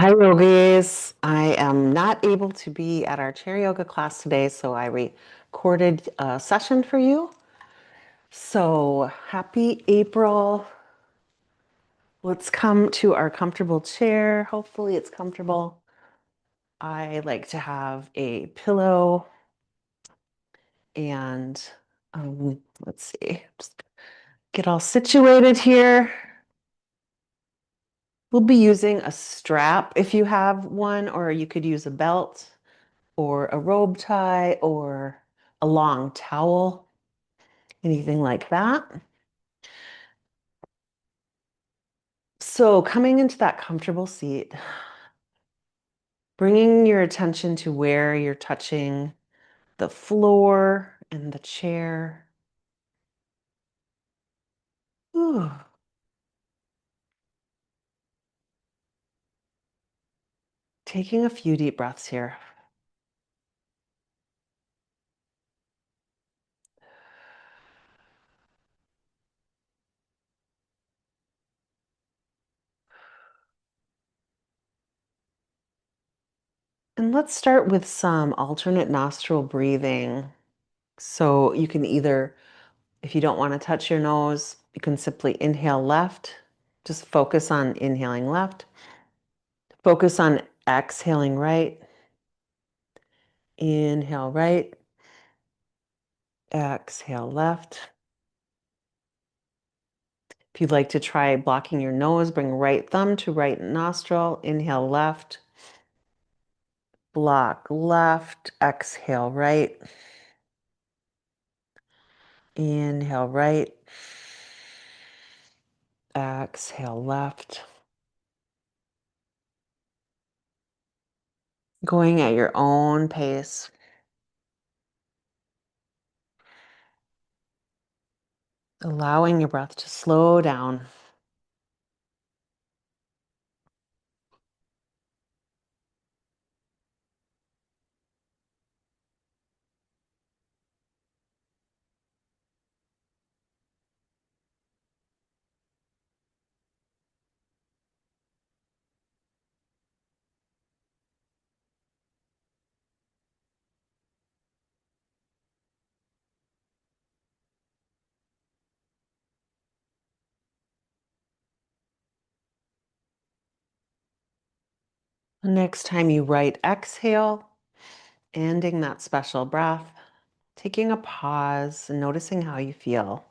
Hi, yogis. I am not able to be at our chair yoga class today, so I recorded a session for you. So happy April. Let's come to our comfortable chair. Hopefully, it's comfortable. I like to have a pillow and let's see, just get all situated here. We'll be using a strap if you have one, or you could use a belt or a robe tie or a long towel, anything like that. So, coming into that comfortable seat, bringing your attention to where you're touching the floor and the chair. Ooh. Taking a few deep breaths here. And let's start with some alternate nostril breathing. So, you can either, if you don't want to touch your nose, you can simply inhale left. Just focus on inhaling left. Focus on exhaling right. Inhale right. Exhale left. If you'd like to try blocking your nose, bring right thumb to right nostril. Inhale left. Block left. Exhale right. Inhale right. Exhale left. Going at your own pace. Allowing your breath to slow down. The next time you write exhale, ending that special breath, taking a pause and noticing how you feel.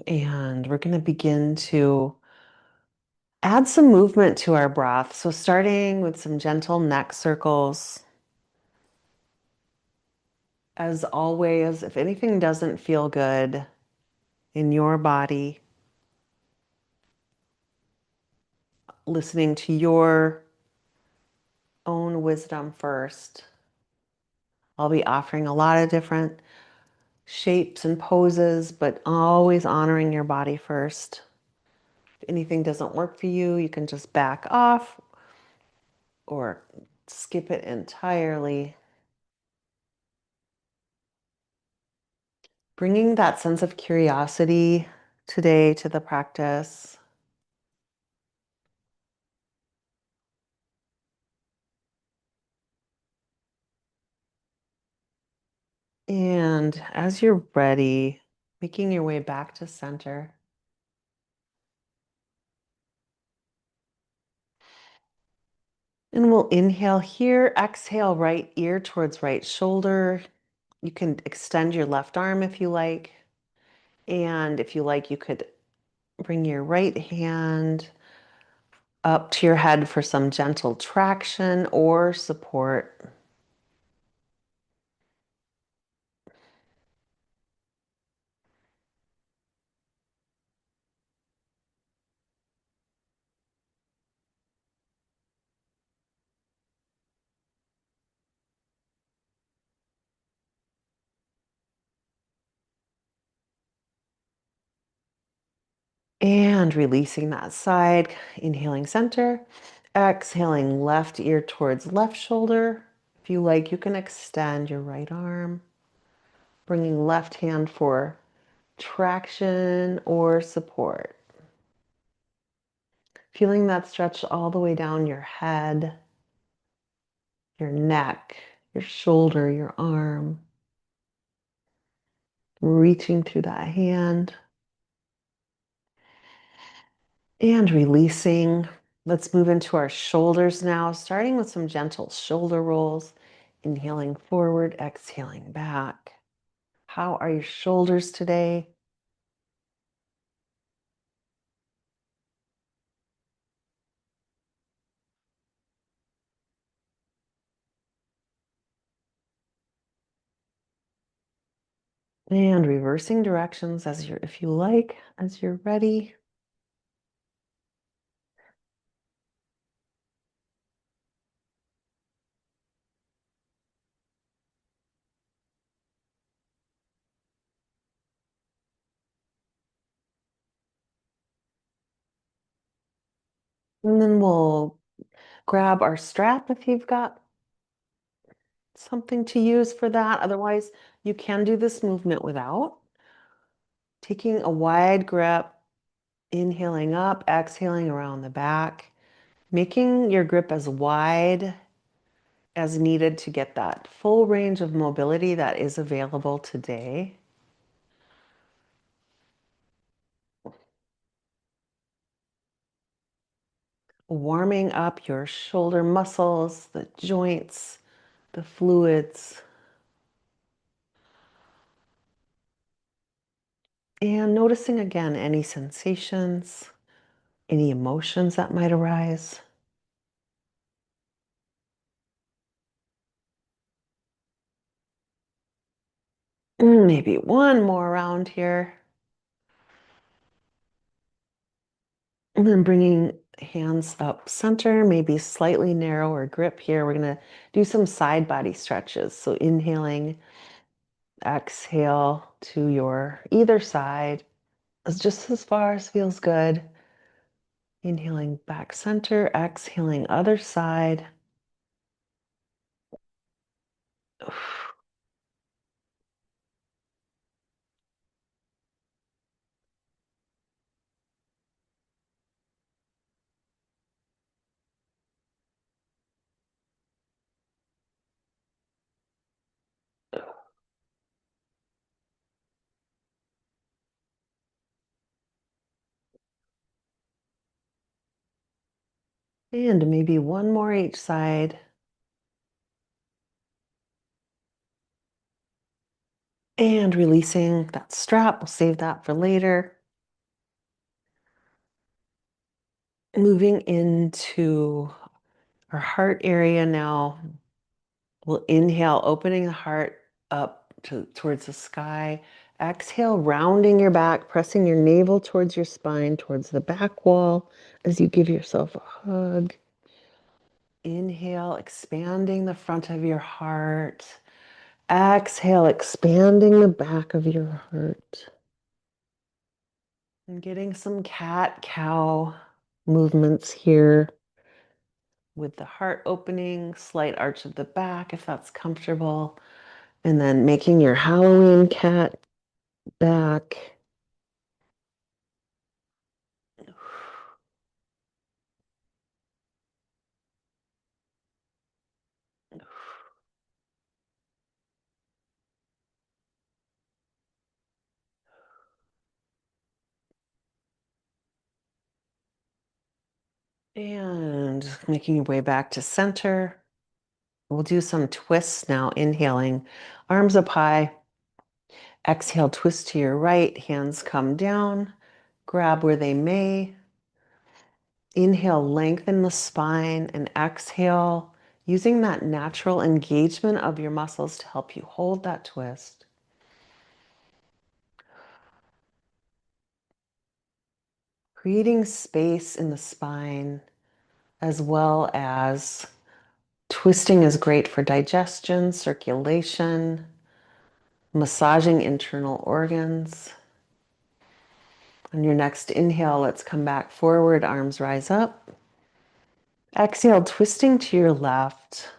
And we're going to begin to add some movement to our breath. So, starting with some gentle neck circles. As always, if anything doesn't feel good in your body, listening to your own wisdom first. I'll be offering a lot of different shapes and poses, but always honoring your body first. If anything doesn't work for you, you can just back off or skip it entirely. Bringing that sense of curiosity today to the practice. And as you're ready, making your way back to center. And we'll inhale here, exhale right ear towards right shoulder. You can extend your left arm if you like. And if you like, you could bring your right hand up to your head for some gentle traction or support. And releasing that side, inhaling center, exhaling left ear towards left shoulder. If you like, you can extend your right arm, bringing left hand for traction or support. Feeling that stretch all the way down your head, your neck, your shoulder, your arm. Reaching through that hand and releasing. Let's move into our shoulders now, starting with some gentle shoulder rolls. Inhaling forward, exhaling back. How are your shoulders today? And reversing directions if you like, as you're ready. And then we'll grab our strap if you've got something to use for that. Otherwise, you can do this movement without. Taking a wide grip, inhaling up, exhaling around the back, making your grip as wide as needed to get that full range of mobility that is available today. Warming up your shoulder muscles, the joints, the fluids. And noticing again any sensations, any emotions that might arise. Maybe one more round here. And then bringing hands up center, maybe slightly narrower grip here. We're going to do some side body stretches. So inhaling, exhale to your either side, just as far as feels good. Inhaling back center, exhaling other side. And maybe one more each side. And releasing that strap. We'll save that for later. Moving into our heart area now. We'll inhale, opening the heart up towards the sky. Exhale, rounding your back, pressing your navel towards your spine, towards the back wall as you give yourself a hug. Inhale, expanding the front of your heart. Exhale, expanding the back of your heart. And getting some cat-cow movements here with the heart opening, slight arch of the back if that's comfortable. And then making your Halloween cat back. And making your way back to center. We'll do some twists now, inhaling, arms up high. Exhale, twist to your right, hands come down, grab where they may. Inhale, lengthen the spine, and exhale, using that natural engagement of your muscles to help you hold that twist. Creating space in the spine, as well as twisting is great for digestion, circulation, massaging internal organs. On your next inhale, let's come back forward, arms rise up. Exhale, twisting to your left.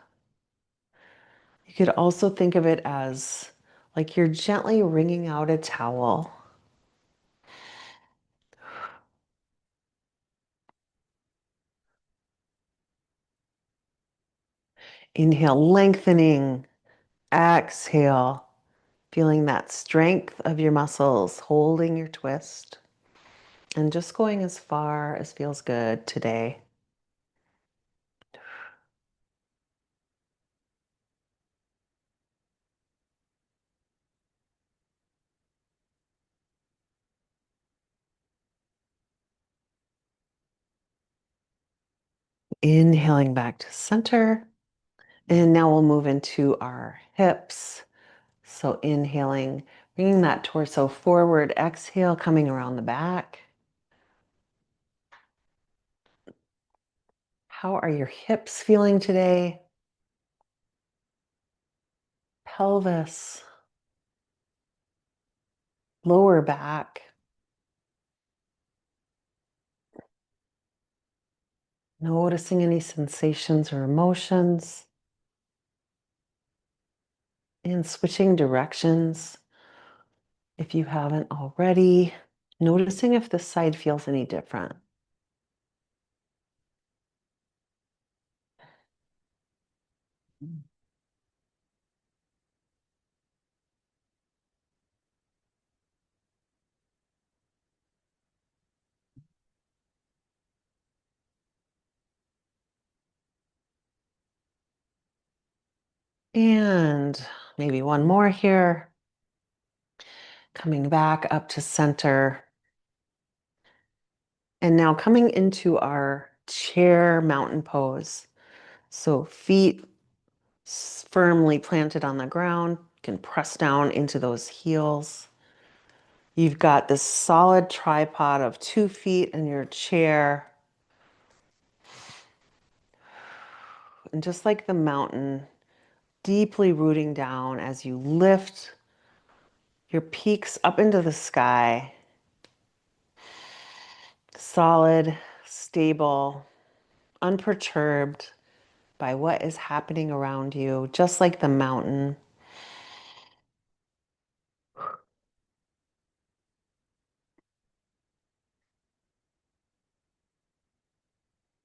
You could also think of it as like you're gently wringing out a towel. Inhale, lengthening. Exhale, feeling that strength of your muscles, holding your twist, and just going as far as feels good today. Inhaling back to center. And now we'll move into our hips. So inhaling, bringing that torso forward. Exhale, coming around the back. How are your hips feeling today? Pelvis, lower back. Noticing any sensations or emotions. And switching directions if you haven't already. Noticing if this side feels any different. And maybe one more here. Coming back up to center. And now coming into our chair mountain pose. So feet firmly planted on the ground, can press down into those heels. You've got this solid tripod of 2 feet in your chair. And just like the mountain, deeply rooting down as you lift your peaks up into the sky. Solid, stable, unperturbed by what is happening around you, just like the mountain.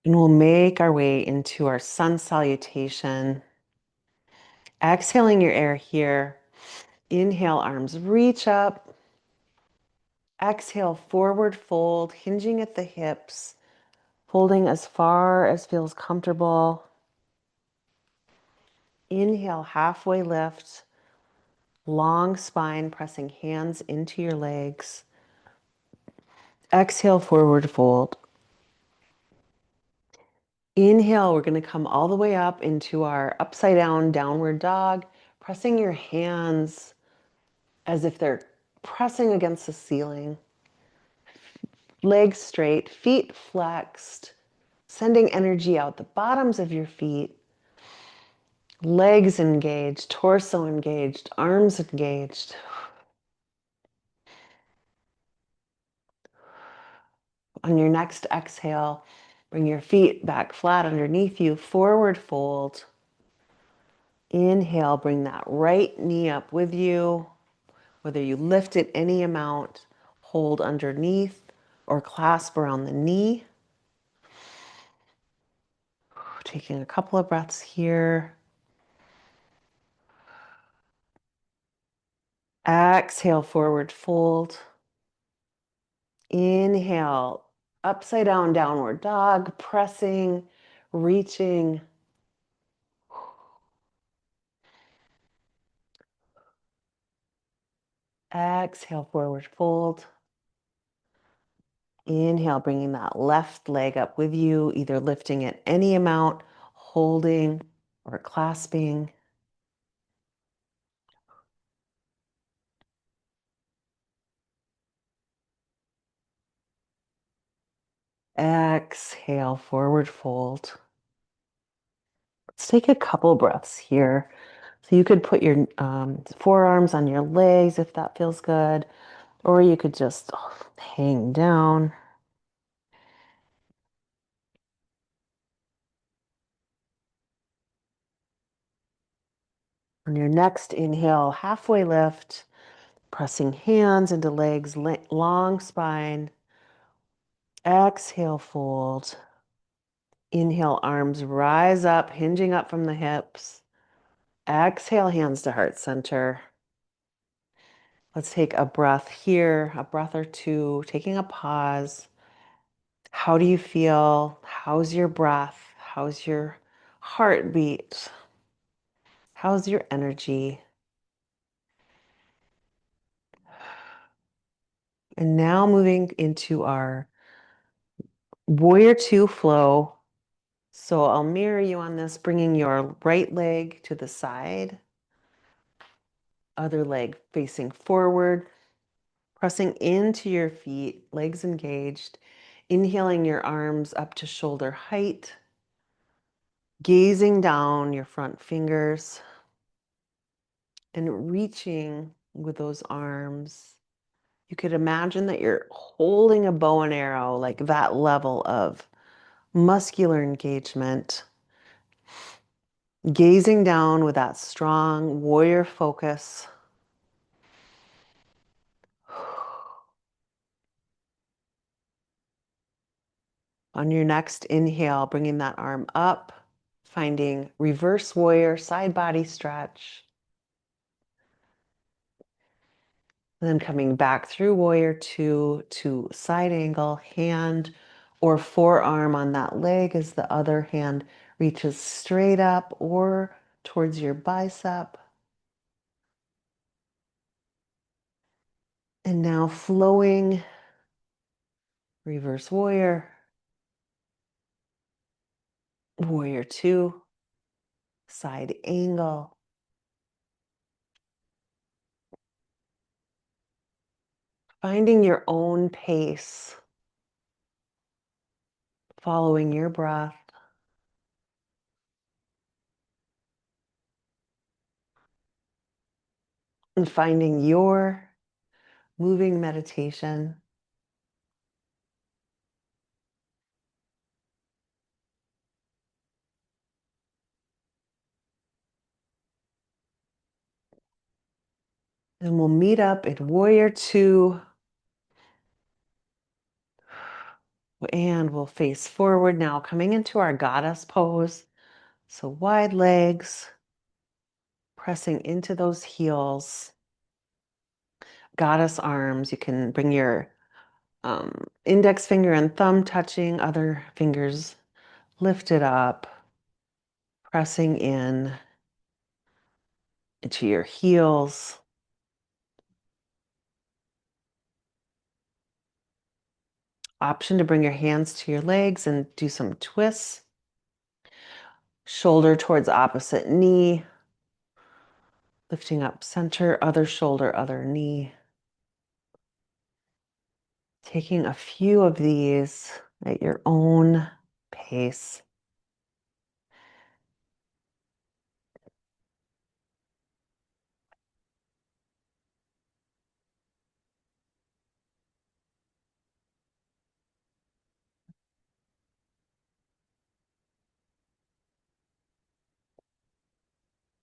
And we'll make our way into our sun salutation. Exhaling your air here. Inhale, arms reach up. Exhale, forward fold, hinging at the hips, folding as far as feels comfortable. Inhale, halfway lift. Long spine, pressing hands into your legs. Exhale, forward fold. Inhale, we're going to come all the way up into our upside down downward dog, pressing your hands as if they're pressing against the ceiling. Legs straight, feet flexed, sending energy out the bottoms of your feet. Legs engaged, torso engaged, arms engaged. On your next exhale, bring your feet back flat underneath you, forward fold. Inhale, bring that right knee up with you. Whether you lift it any amount, hold underneath or clasp around the knee. Taking a couple of breaths here. Exhale, forward fold. Inhale, upside down, downward dog, pressing, reaching. Exhale, forward fold. Inhale, bringing that left leg up with you, either lifting it any amount, holding or clasping. Exhale, forward fold. Let's take a couple breaths here. So you could put your forearms on your legs if that feels good, or you could just hang down. On your next inhale, halfway lift, pressing hands into legs, long spine. Exhale, fold. Inhale, arms rise up, hinging up from the hips. Exhale, hands to heart center. Let's take a breath here, a breath or two, taking a pause. How do you feel? How's your breath? How's your heartbeat? How's your energy? And now moving into our Warrior Two flow. So I'll mirror you on this, bringing your right leg to the side, other leg facing forward, pressing into your feet, legs engaged, inhaling your arms up to shoulder height, gazing down your front fingers and reaching with those arms. You could imagine that you're holding a bow and arrow, like that level of muscular engagement, gazing down with that strong warrior focus. On your next inhale, bringing that arm up, finding reverse warrior, side body stretch. And then coming back through warrior two to side angle, hand or forearm on that leg as the other hand reaches straight up or towards your bicep. And now flowing reverse warrior, warrior two, side angle. Finding your own pace, following your breath. And finding your moving meditation. And we'll meet up at warrior two. And we'll face forward now, coming into our goddess pose. So wide legs, pressing into those heels. Goddess arms, you can bring your index finger and thumb touching, other fingers lifted up, pressing in into your heels. Option to bring your hands to your legs and do some twists. Shoulder towards opposite knee. Lifting up center, other shoulder, other knee. Taking a few of these at your own pace.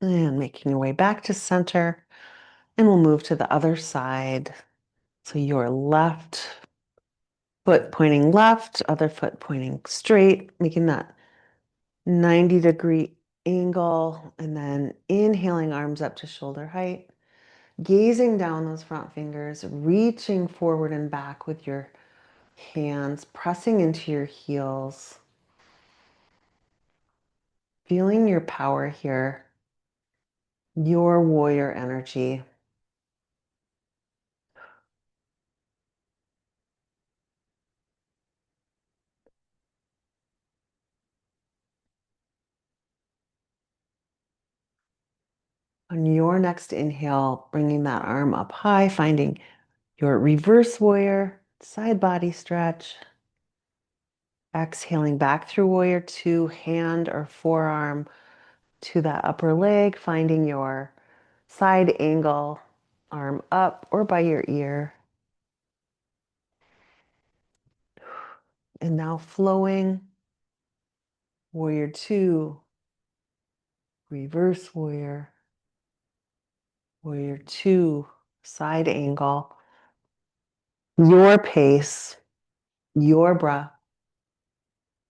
And making your way back to center. And we'll move to the other side. So your left foot pointing left, other foot pointing straight, making that 90-degree angle. And then inhaling arms up to shoulder height. Gazing down those front fingers, reaching forward and back with your hands, pressing into your heels. Feeling your power here, your warrior energy. On your next inhale, bringing that arm up high, finding your reverse warrior, side body stretch. Exhaling back through warrior two, hand or forearm to that upper leg, finding your side angle, arm up or by your ear. And now flowing, warrior two, reverse warrior, warrior two, side angle, your pace, your breath.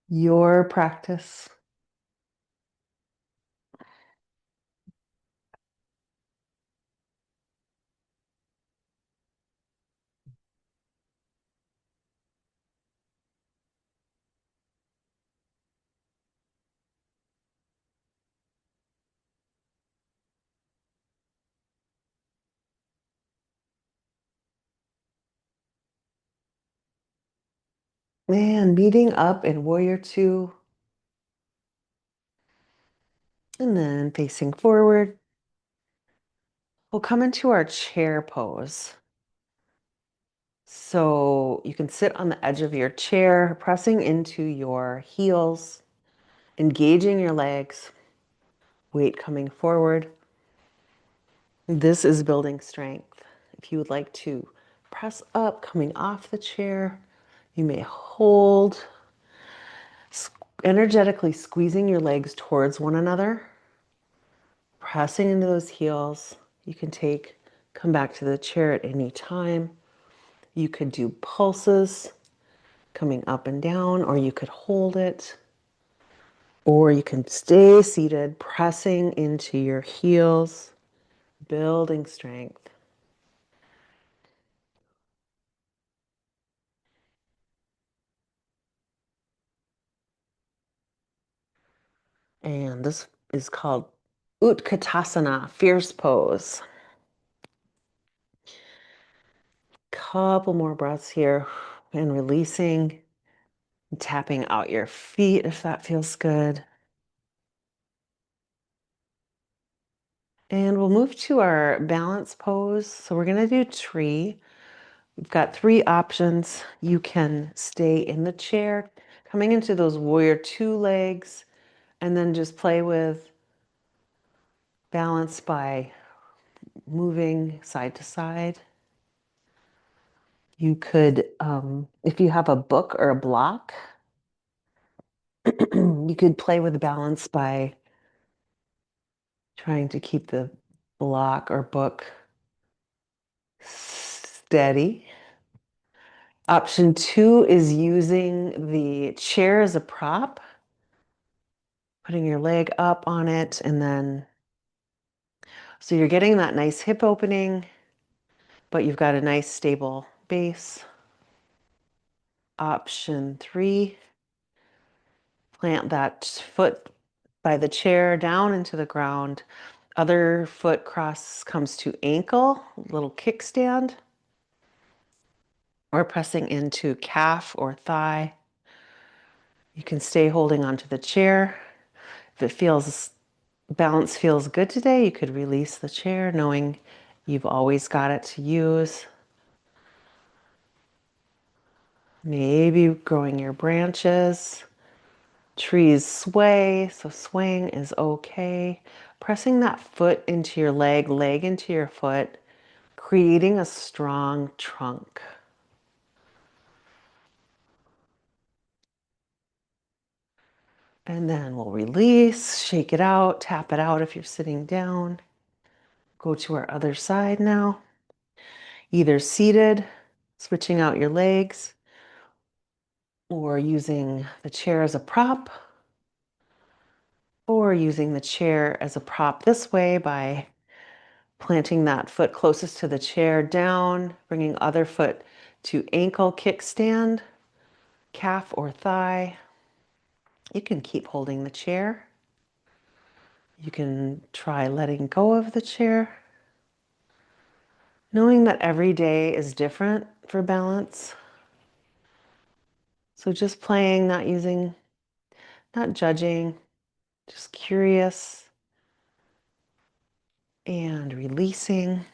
your practice. And meeting up in Warrior Two, and then facing forward. We'll come into our chair pose. So you can sit on the edge of your chair, pressing into your heels, engaging your legs, weight coming forward. This is building strength. If you would like to press up, coming off the chair, you may hold, energetically squeezing your legs towards one another, pressing into those heels. You can come back to the chair at any time. You could do pulses coming up and down, or you could hold it, or you can stay seated, pressing into your heels, building strength. And this is called Utkatasana, fierce pose. Couple more breaths here and releasing, tapping out your feet if that feels good. And we'll move to our balance pose. So we're going to do tree. We've got three options. You can stay in the chair, coming into those warrior two legs, and then just play with balance by moving side to side. You could, if you have a book or a block, you could play with balance by trying to keep the block or book steady. Option two is using the chair as a prop, putting your leg up on it, and then so you're getting that nice hip opening, but you've got a nice stable base. Option three, plant that foot by the chair down into the ground. Other foot cross comes to ankle, little kickstand, or pressing into calf or thigh. You can stay holding onto the chair. If it feels balance feels good today, you could release the chair, knowing you've always got it to use. Maybe growing your branches. Trees sway, so swaying is okay. Pressing that foot into your leg, leg into your foot, creating a strong trunk. And then we'll release, shake it out, tap it out if you're sitting down. Go to our other side now. Either seated, switching out your legs, or using the chair as a prop, or using the chair as a prop this way by planting that foot closest to the chair down, bringing other foot to ankle kickstand, calf or thigh. You can keep holding the chair. You can try letting go of the chair, knowing that every day is different for balance. So just playing, not using, not judging, just curious and releasing.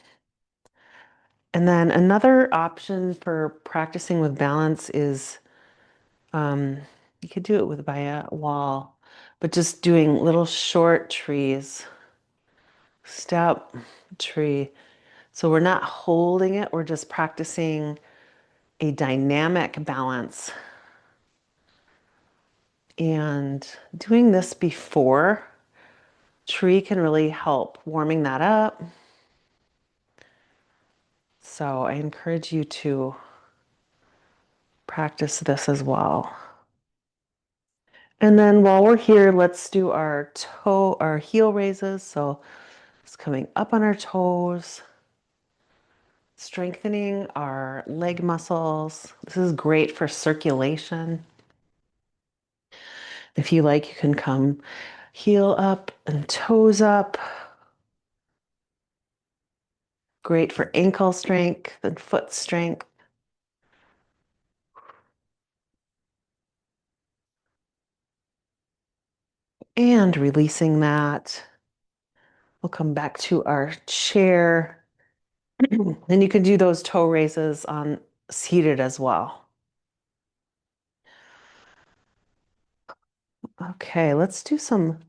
And then another option for practicing with balance is you could do it with by a wall, but just doing little short trees, step, tree. So we're not holding it, we're just practicing a dynamic balance. And doing this before tree can really help warming that up. So I encourage you to practice this as well. And then while we're here, let's do our heel raises. So it's coming up on our toes, strengthening our leg muscles. This is great for circulation. If you like, you can come heel up and toes up. Great for ankle strength and foot strength. And releasing that, we'll come back to our chair. And you can do those toe raises on seated as well. Okay, let's do some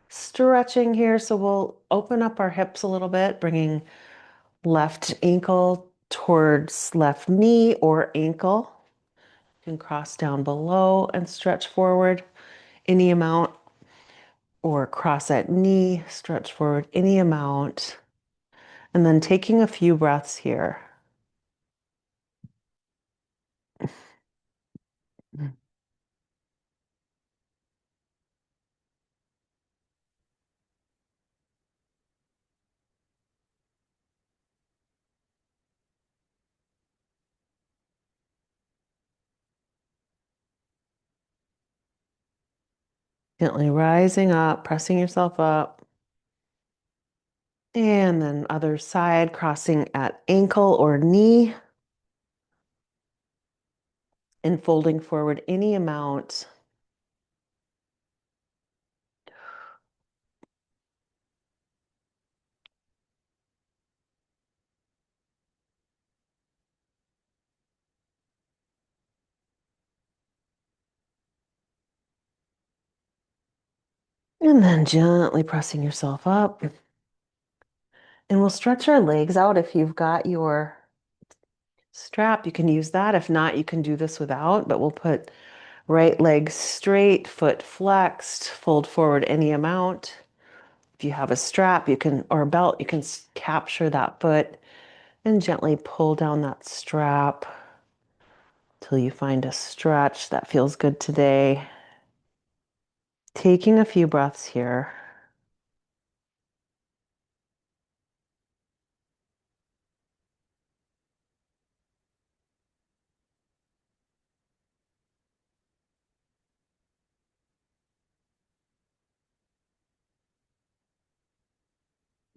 stretching here. So we'll open up our hips a little bit, bringing left ankle towards left knee or ankle. You can cross down below and stretch forward any amount, or cross at knee, stretch forward any amount. And then taking a few breaths here. Gently rising up, pressing yourself up. And then other side, crossing at ankle or knee. And folding forward any amount. And then gently pressing yourself up. And we'll stretch our legs out. If you've got your strap, you can use that. If not, you can do this without, but we'll put right leg straight, foot flexed, fold forward any amount. If you have a strap, you can, or a belt, you can capture that foot and gently pull down that strap till you find a stretch that feels good today. Taking a few breaths here.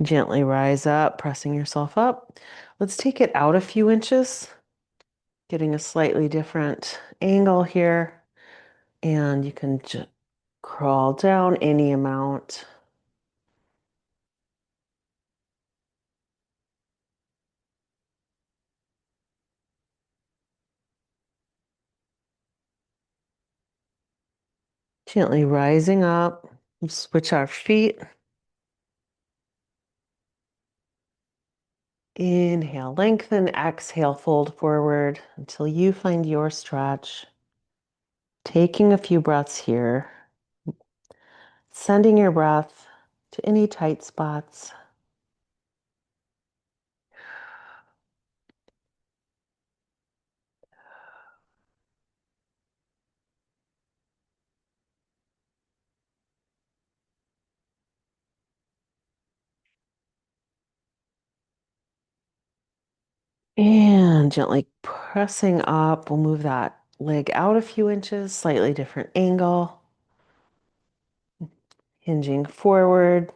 Gently rise up, pressing yourself up. Let's take it out a few inches, getting a slightly different angle here. And you can just crawl down any amount. Gently rising up. Switch our feet. Inhale, lengthen, exhale, fold forward until you find your stretch. Taking a few breaths here, sending your breath to any tight spots. And gently pressing up, we'll move that leg out a few inches, slightly different angle, hinging forward.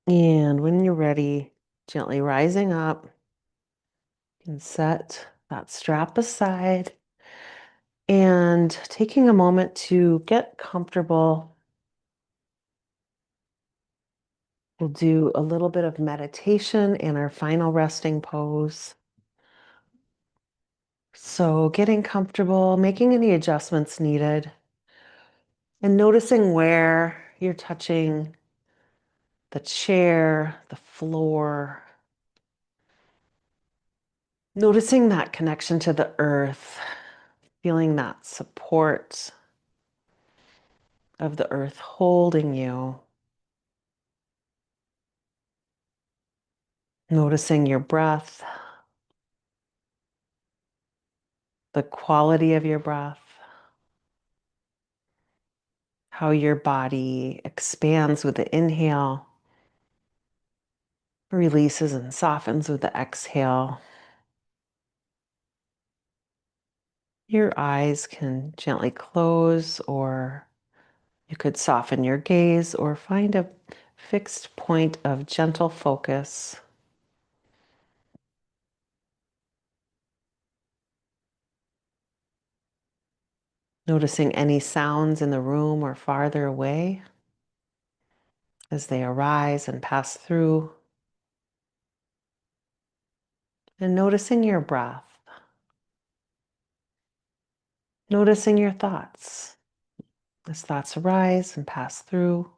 And when you're ready, gently rising up, you can set that strap aside and taking a moment to get comfortable. We'll do a little bit of meditation in our final resting pose. So getting comfortable, making any adjustments needed, and noticing where you're touching the chair, the floor, noticing that connection to the earth. feeling that support of the earth holding you, noticing your breath, the quality of your breath, how your body expands with the inhale, releases and softens with the exhale. Your eyes can gently close, or you could soften your gaze or find a fixed point of gentle focus. Noticing any sounds in the room or farther away as they arise and pass through. And noticing your breath, noticing your thoughts as thoughts arise and pass through.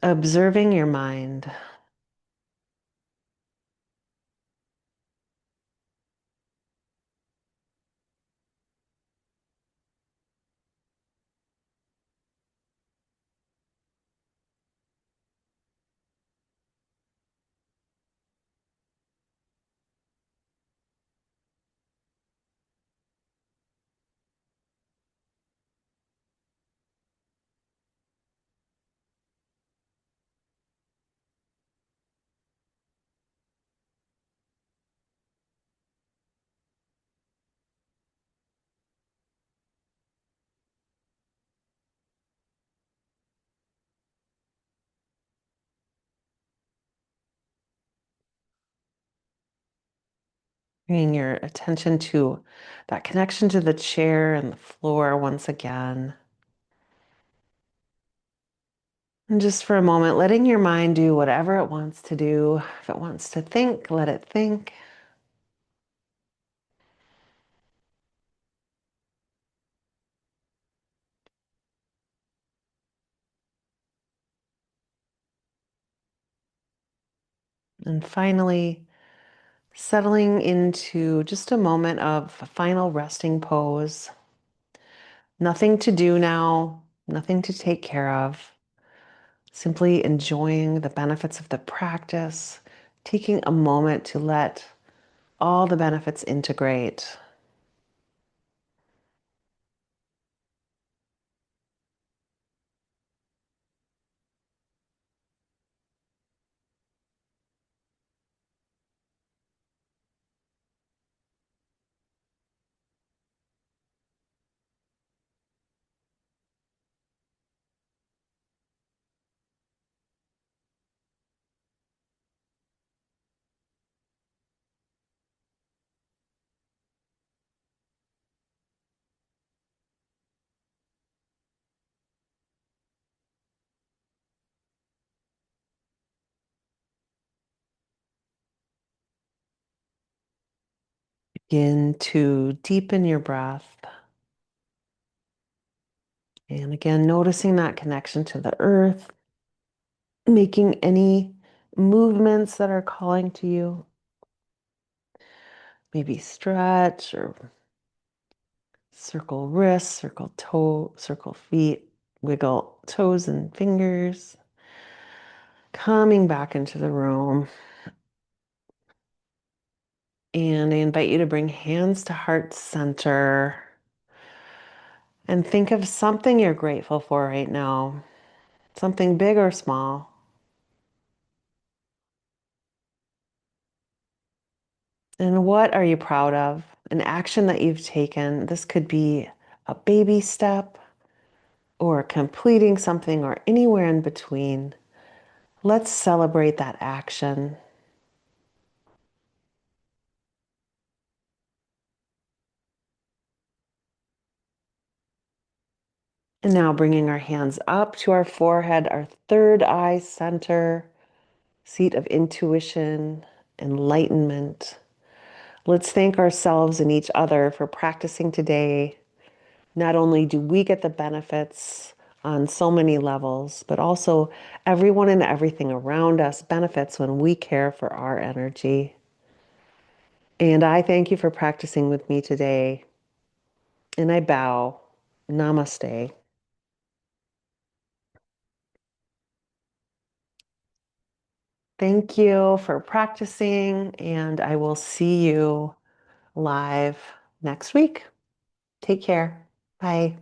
Observing your mind. Bringing your attention to that connection to the chair and the floor once again. And just for a moment, letting your mind do whatever it wants to do. If it wants to think, let it think. And finally, settling into just a moment of final resting pose. Nothing to do now, nothing to take care of. Simply enjoying the benefits of the practice, taking a moment to let all the benefits integrate. Begin to deepen your breath. And again, noticing that connection to the earth, making any movements that are calling to you. Maybe stretch or circle wrists, circle toe, circle feet, wiggle toes and fingers. Coming back into the room. And I invite you to bring hands to heart center and think of something you're grateful for right now, something big or small. And what are you proud of? An action that you've taken. This could be a baby step or completing something or anywhere in between. Let's celebrate that action. And now bringing our hands up to our forehead, our third eye center, seat of intuition, enlightenment. Let's thank ourselves and each other for practicing today. Not only do we get the benefits on so many levels, but also everyone and everything around us benefits when we care for our energy. And I thank you for practicing with me today. And I bow. Namaste. Thank you for practicing, and I will see you live next week. Take care. Bye.